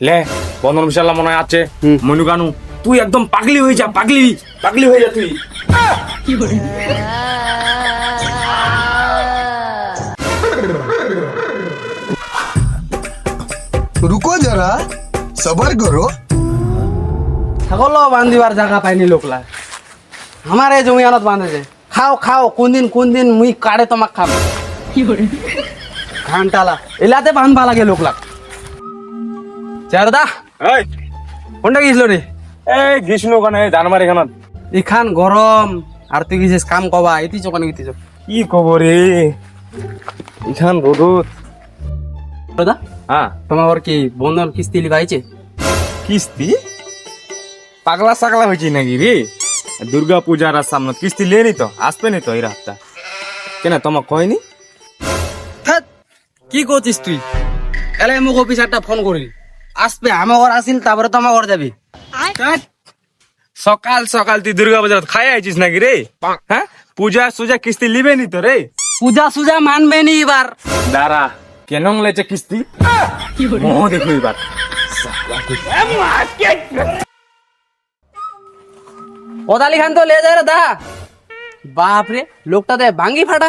লে বন্ধন বিশাল মনে হয় আছে মনু গানু তুই একদম পাগলি হয়ে যা, পাগলি পাগলি হয়ে যা তুই। रुको जरा सबर करो। ছাগল বান্ধিবার জায়গা পাইনি লোকলা আমার এই জমি আনত বাঁধেছে। খাও খাও কোন দিন মুই কাড়ে তোমাক খাব ঘানটালা এলাতে বাঁধবা লাগে লোকলা। চারদা এই কোনটা গেছিল রে? এই গ্রীষ্ম কানে জানমার এখানত ইখান গরম আর তুই গেছিস কাম কবা এটি চোখানে গেছিস কি খবর রে এখান রোদ। দাদা হ্যাঁ তোমার কি বন্ধন কিস্তি লিবাইছে? কিস্তি পাগলা সাগলা হয়েছি নাকি রে? দুর্গা পূজার আর সামনে কিস্তি লেনি তো আসবে নি তো এই রাতটা কেন তোমাক কয়নি? ধ্যাৎ, কি করছিস তুই? এলে মোক অফিসারটা ফোন করি আসবে আমার ঘর আসিল তারপরে তোমার ঘর যাবি। ধ্যাৎ, সকাল সকাল তুই দুর্গা পূজা খাই আইছিস নাকি রে? হ্যাঁ পূজা সুজা কিস্তি লিবে নি তো রে? পূজা সুজা মানবে নি এবার। দাঁড়া কেন লেছে কিস্তি মোহ দেখো এবার। ওদালি খান তো লে যায় রে দা। বাপরে লোকটা দে ভাঙ্গি ফাটা।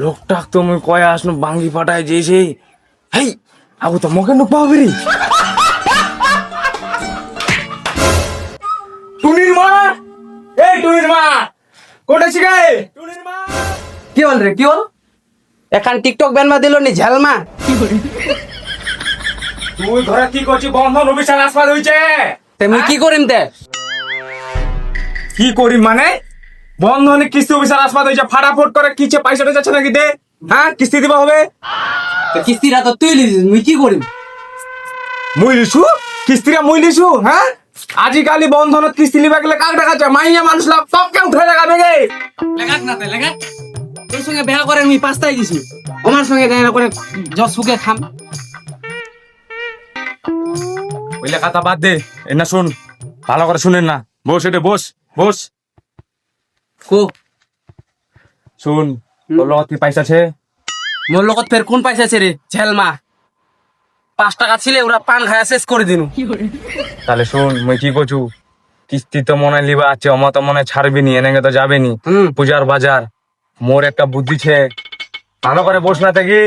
লোকটাক তো মুই কয়ে আসনু বাঙ্গি ফাটায় যেছে হেই আগু তো মকে নুক পাবি রে। টুনির মা, এই টুনির মা কোটে শিখায়? টুনির মা কি বল রে কি বল? এখন টিকটক ব্যান মা দিল নি ঝালমা। তুই ঘরে কি করছিস? বন্ধন অভিশাপ আসবার হইছে। তেমনি কি করিম তে? কি করি মানে বন্ধনে কিস্তি অভিশাপ আসবার হইছে ফাটাফট করে কিছে পয়সাটা যাচ্ছে নাকি দে। হ্যাঁ কিস্তি দিবা হবে। তো কিস্তিটা তো তুই লিছিস মুই কি করিম? মুই লিছু কিস্তিটা মুই লিছু। হ্যাঁ আজিকালি বন্ধনত কিস্তি লিবা গেলে কাক টাকা চায় মাইয়া মানুষ লাভ সবকে উঠে লাগাবে গে। লেগাক না তে লেগাক। তোর সঙ্গে বিয়া করে আমি পাঁচটাই দিছি আমার সঙ্গে দেখা করে জস সুকে খাম। ওই লেখাটা বাদ দে এ না শুন ভালো করে শুনেন না বস এটা বস বস কো শুন তোর লগত কি পয়সা আছে? মোর লগত ফের কোন পয়সা আছে রে ঝেলমা? 5 টাকা ছিলে ওরা পান খায়া শেষ করে দিনু। তাহলে শুন মুই কি করছু কিস্তি তো মনে লিবা আছে অমা তো মনে ছাড়বি নি এনেগে তো যাবে নি পূজার বাজার। মোর একটা বুদ্ধি ছে ভালো করে বস না থাকি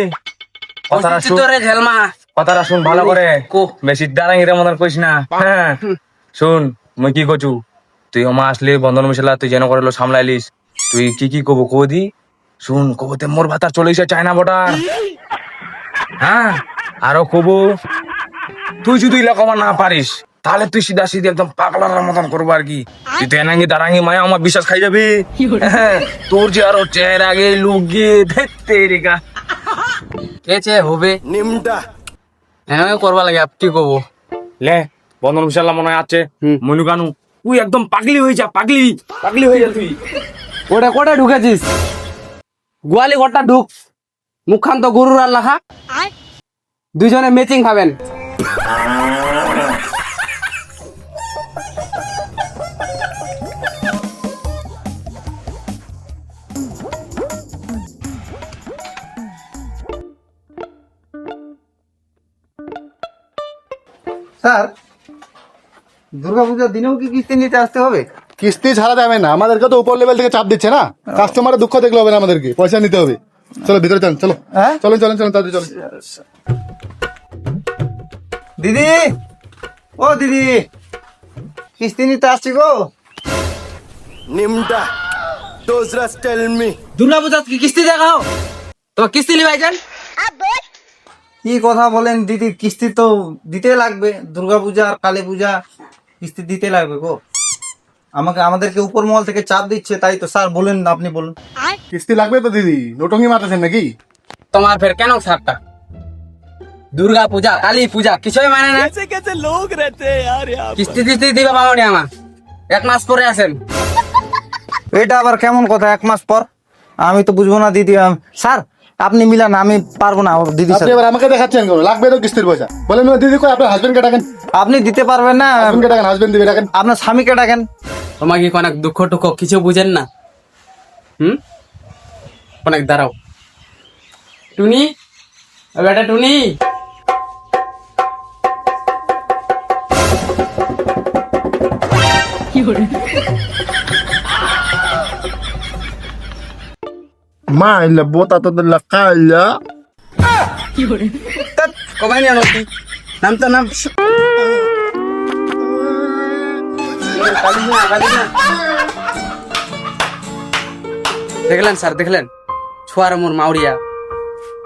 কথাটা শুন তোরে ঝেলমা কথাটা শুন ভালো করে কো। বেশি দাঁড়াঙ্গির মতন কইস না। হ্যাঁ শুন মুই কি করছু তুই অমা আসলি বন্ধন মিশালা তুই যেন করে সামলাইলিস তুই কি কব কদি শুন কবতে মোর ভাতার চলে এসে চায়না বটার। হ্যাঁ আরো কব তুই যদি লেখাপড়া না পারিস তাহলে তুই সিধা সিধি একদম পাগলার মতন করবো আর কি। তুই তো এনাঙ্গি দাঁড়াঙ্গি মায়া আমার বিশ্বাস খাই যাবি। হ্যাঁ, তোর যে আরো চেহারা আগে লোক গিয়ে দেখতে রেখা কেছে হবে निम्टा এমন করবা লাগে আপ কি কব? লে বন্ধন বিশাল মনে হয় আছে মনু গানু তুই একদম পাগলি হয়ে যা, পাগলি পাগলি হয়ে যা তুই। ওটা কোটা ঢুকেছিস? গোয়ালি ঘরটা ঢুক মুখখান তো গরুর আর লাখা দুইজনে ম্যাচিং খাবেন। স্যার দুর্গাপূজার দিনেও কি কিস্তি নিতে আসতে হবে? কিস্তি ছাড়া যাবে না, আমাদেরকে তো উপর লেভেল থেকে চাপ দিচ্ছে না, কাস্টমারের দুঃখ দেখলে হবে না, আমাদেরকে পয়সা নিতে হবে। চলো ভিতরে চলেন, চলো হ্যাঁ? চলেন চলেন চলেন তাড়াতাড়ি চলেন। দিদি ও দিদি কিস্তি নিতে আসছি গো। নিমটা ডোজরাস টেল মি দুর্গাপূজা কি কিস্তি দেখাও তো কিস্তি লিবাই যান। কি কথা বলেন দিদি, কিস্তি তো দিতে লাগবে, দুর্গাপূজা আর কালী পূজা কিস্তি দিতে লাগবে গো। আমাদেরকে উপর মহল থেকে চাপ দিচ্ছে, তাই তো স্যার বলেন না, আপনি বলুন। কিস্তি লাগবে তো দিদি, নোটঙ্গি মারতেছেন নাকি? তোমার ফের কেন সারটা? দুর্গা পূজা কালী পূজা কিছুই মানে না। কিস্তি দিতে দিবা মামনি আমার 1 মাস পরে আসেন। এটা আবার কেমন কথা 1 মাস পর? আমি তো বুঝবো না দিদি। স্যার আপনি মিলান, আমি পারবো না দিদি। আপনি এবার আমাকে দেখাচ্ছেন কেন? লাগবে তো কিস্তির পয়সা, বলেন না দিদি, কই আপনার হাজবেন্ডকে ডাকেন। আপনি দিতে পারবেন না, হাজবেন্ডকে ডাকেন, হাজবেন্ড দিবে ডাকেন। আপনার স্বামীকে ডাকেন। তোমাকে অনেক দুঃখ টুঃখ কিছু বুঝেন না। অনেক দাঁড়াও। টুনি, ও বেটা টুনি। মা ইল্লা বোতা তো দিল্লা কাইলা ধ্যাৎ, কবাই নিয়ে আনো তুই। নাম তো নাম। কালিস না, কালিস না। দেখলেন স্যার, দেখলেন ছোয়ার মোর মাউরিয়া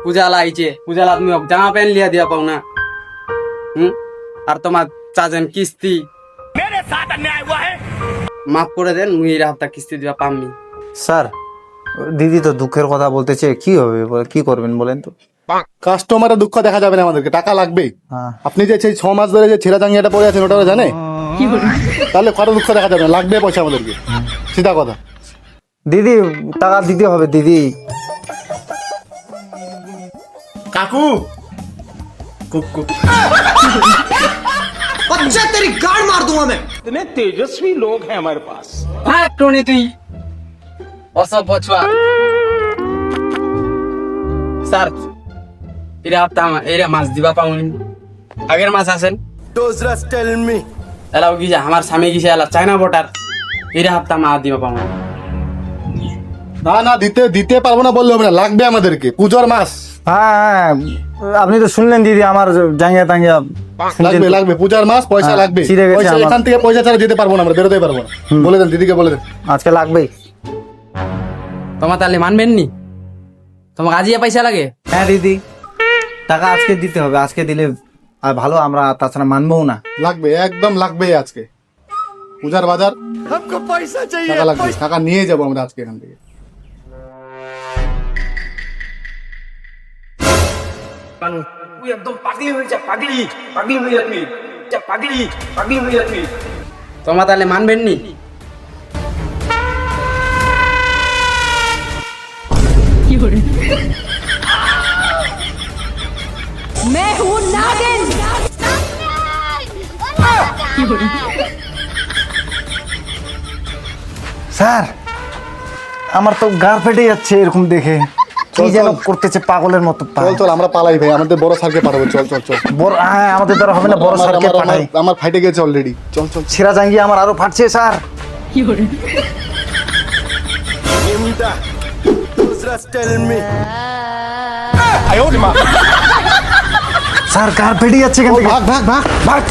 পূজালা আইছে। পূজালা তুমি জামা প্যান্ট লিয়া দিয়া পাও না। আর তোমার চাচেন কিস্তি মাফ করে দেন, মুই এই হাফতা কিস্তি দিবা পামনি। স্যার দিদি তো দুঃখের কথা বলতেছে, কি হবে কি করবেন বলেন তো? কাস্টমারের দুঃখ দেখা যাবে না, আমাদেরকে টাকা লাগবেই। হ্যাঁ। আপনি যে সেই 6 মাস ধরে যে ছেঁড়া জাঙ্গিয়াটা পরে আছেন ওটা ওরা জানে? তাহলে কারো দুঃখ দেখা যাবে না, লাগবে পয়সা আমাদেরকে, সিধা কথা। দিদি টাকা দিতে হবে দিদি। কাকু হ্যাঁ টুনি তুই অসভ্য ছোয়া। স্যার এরা হাফতা এরা মাছ দিবা পাউনি। আগের মাছ আছেন এলাও গিজা আমার স্বামী গিয়েছে এলা চায়না বটার। এরা হাফতা মাছ দিবা পাউনি। না না, দিতে পারবো না বললে হবে না, লাগবে আমাদেরকে, পুজোর মাস হ্যাঁ হ্যাঁ, আপনি তো শুনলেন দিদি আমার জাঙ্গিয়া টাঙ্গিয়া লাগবে, লাগবে পূজার মাস, পয়সা হ্যাঁ, লাগবে। ছিঁড়ে গেছে পয়সা আমার। এখান থেকে পয়সা ছাড়া যেতে পারবো না, আমরা বেরোতেই পারবো না। বলে দেন দিদিকে, বলে দেন। আজকে লাগবেই। তোমার তাহলে মানবেন নি? তোমাকে আজিয়া পয়সা লাগে? হ্যাঁ দিদি, টাকা আজকে দিতে হবে, আজকে দিলে আর ভালো, আমরা তাছাড়া মানবো না। লাগবে, একদম লাগবে আজকে। পূজার বাজার, টাকা লাগবে, টাকা নিয়ে যাবো আমরা আজকে এখান থেকে। তুই একদম পাগলি হয়ে যা, পাগলি পাগলি হয়ে যাবি, যা পাগলি পাগলি হয়ে যাবি। তোমার তাহলে মানবেন নি? मैं हूँ नागिन। স্যার আমার তো গা ফেটে যাচ্ছে এরকম দেখে, কি চল, যেন চল। করতেছে পাগলের মতো। চল চল, আমরা পালাই ভাই, আমাদের বড় স্যারকে পাঠাবো। চল চল চল, বড়, হ্যাঁ আমাদের দ্বারা হবে না, বড় আমার- স্যারকে আমার- পাঠাই। আমার- আমার ফাইটে গেছে অলরেডি। চল চল। ছেঁড়া জাঙ্গিয়া আমার আরো ফাটছে স্যার। স্যার গা ফেটে যাচ্ছে এখান থেকে। ভাগ ভাগ ভাগ ভাগ।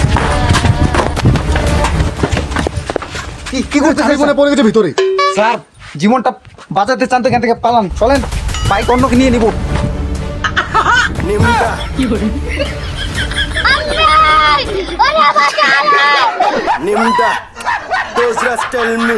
কি করতে চাকরি কোণে পড়ে গেছে ভিতরে। স্যার জীবনটা বাঁচাতে চান তো এখান থেকে পালান, চলেন বাইক অন্যকে নিয়ে নিব। अरे बचा लो। Nimda, those just tell me.